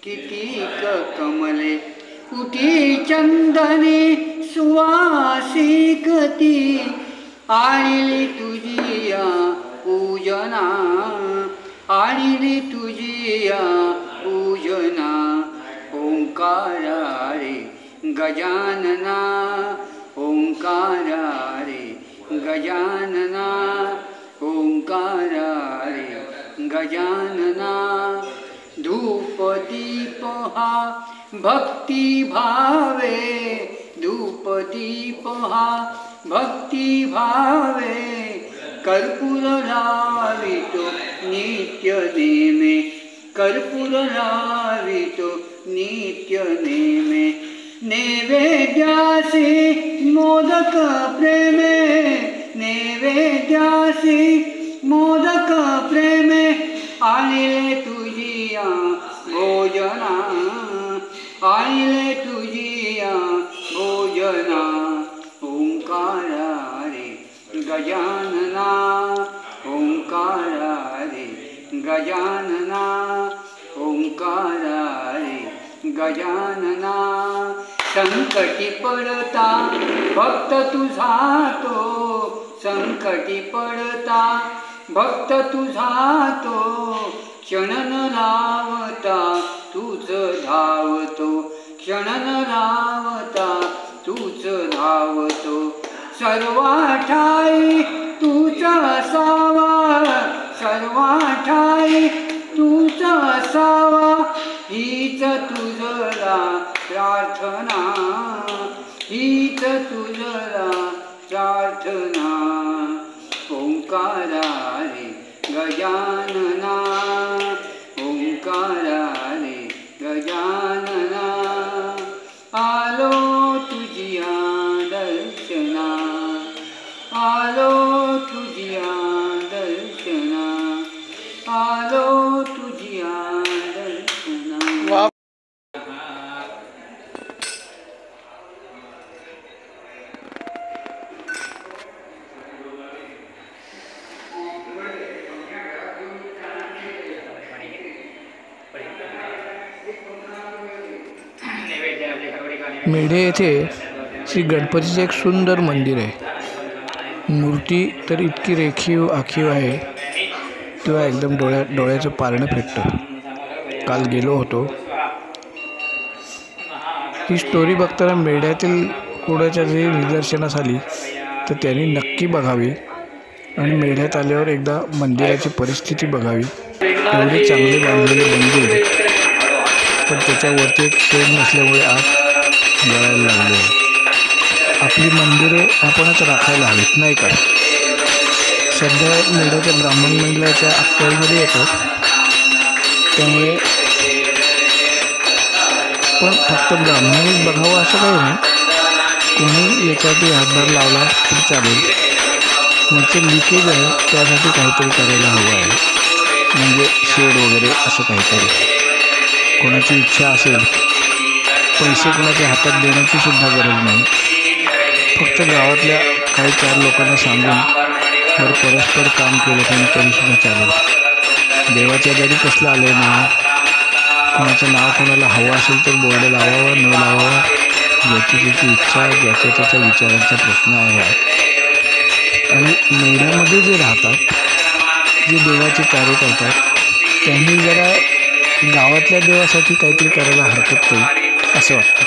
कितीक कमले कुटी चंदने सुवासिक ती आणली तुझिया पूजना आणली तुझिया पूजना ओंकारा रे गजानना ओंकारा रे गजानना ओंकारा रे गजानना धूप दीप हा भक्ति भावे धूप दीप हा भक्ति भावे कर्पूर लावितो नित्य नेमे कर्पूर लावितो नित्य नेमे नैवेद्यासी मोदक प्रेमे नैवेद्यासी मोदक प्रेमे आणले तुझिया भोजना आणले तुझिया भोजना ओंकारा रे गजानना ओंकारा रे गजानना ओंकारा रे गजानना संकटी पडता भक्त तुझा तो संकटी पडता भक्त तुझा तो क्षण न लावता तूच धावतो क्षण न लावता तूच धावतो सर्वाठाई तूच असावा सर्वाठाई तूच असावा हीच तुझला प्रार्थना हीच तुझला प्रार्थना ओंकारा रे गजानना ओंकारा रे गजानना आलो तुझिया दर्शना आलो तुझिया दर्शना आलो तुझिया दर्शना मेढे येथे श्री गणपतीचे एक सुंदर मंदिर आहे। मूर्ती तर इतकी रेखीव आखीव आहे तेव्हा एकदम डोळ्याचं पारणं फिटतं। काल गेलो होतो। ही स्टोरी बघताना मेढ्यातील कोणाच्या जरी निदर्शनास आली तर त्यांनी नक्की बघावी आणि मेढ्यात आल्यावर एकदा मंदिराची परिस्थिती बघावी। एवढे चांगले बांधलेले मंदिर पण त्याच्यावरती एक शेड नसल्यामुळे आत गळायला लागले। आपली मंदिरे आपणच राखायला हवीत नाही का? सध्या मेढ्याच्या ब्राह्मण मंडळाच्या अखत्यारीमध्ये येतो त्यामुळे पण फक्त ब्राह्मणच बघावं असं काही नाही, कोणी याच्यासाठी हातभार लावला तरी चालेल। म्हणजे लिकेज आहे त्यासाठी काहीतरी करायला हवं आहे, म्हणजे शेड वगैरे असं काहीतरी। कोणाची इच्छा असेल पैसे कोणाच्या हातात देण्याची सुद्धा गरज नाही, फक्त गावातल्या काही 4 लोकांना सांगून जर परस्पर काम केलं तरीसुद्धा चालेल। देवाच्या दारी कसलं आलं आहे नाव, कोणाचं नाव कोणाला हवं असेल तर बोर्ड लावावा न लावावा ज्याची त्याची इच्छा ज्याच्या त्याच्या विचारांचा प्रश्न आहे। आणि मेढ्यामध्ये जे राहतात जे देवाचे कार्य करतात त्यांनी जरा गावातल्या देवासाठी काहीतरी करायला हरकत नाही असं वाटतं।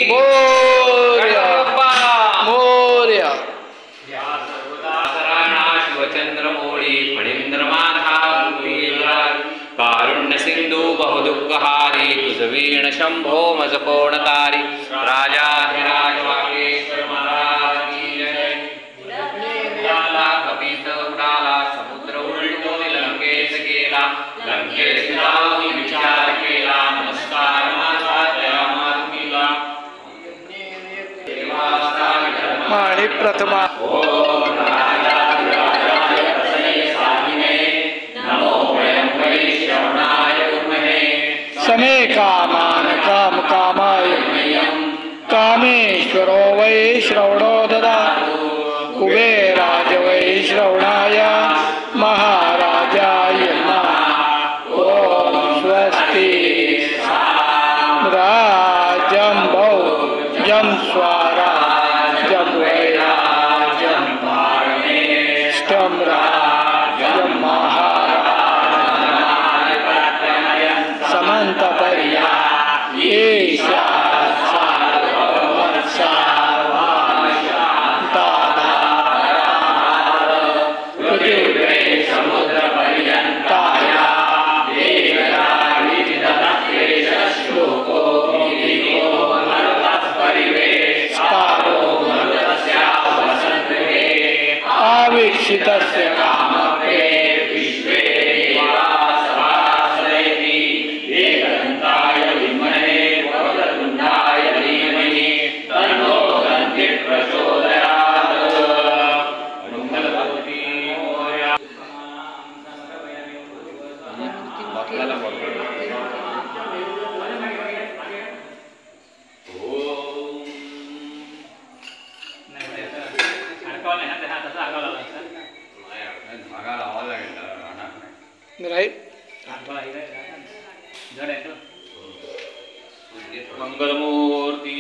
मोरया मोरया शिवचंद्रमौळी फणींद्रमाधा कारुण्य सिंधू बहुदुःखहारी तुझ वीण शंभो मज कोणतारी राजाधिराज वागेश्वर महाराज की जय. उडाला कपित उडाला समुद्र उलटून लंकेस गेला लंकेस जाऊन विचार केला नमस्कार माझा जया मारुतीला. माळी प्रथमा समे कामान काम कामाय कामेश्वरो वै श्रवणो ददातु कुबेराज वै श्रवणाय महाराजाय नमः. ओम स्वस्ति राजं भौजं स्वराजं वैराजं ष्टं राजं समन्तपर्या ईशा आवीक्षितस्य कामप्रे विश्वे मंगलमूर्ती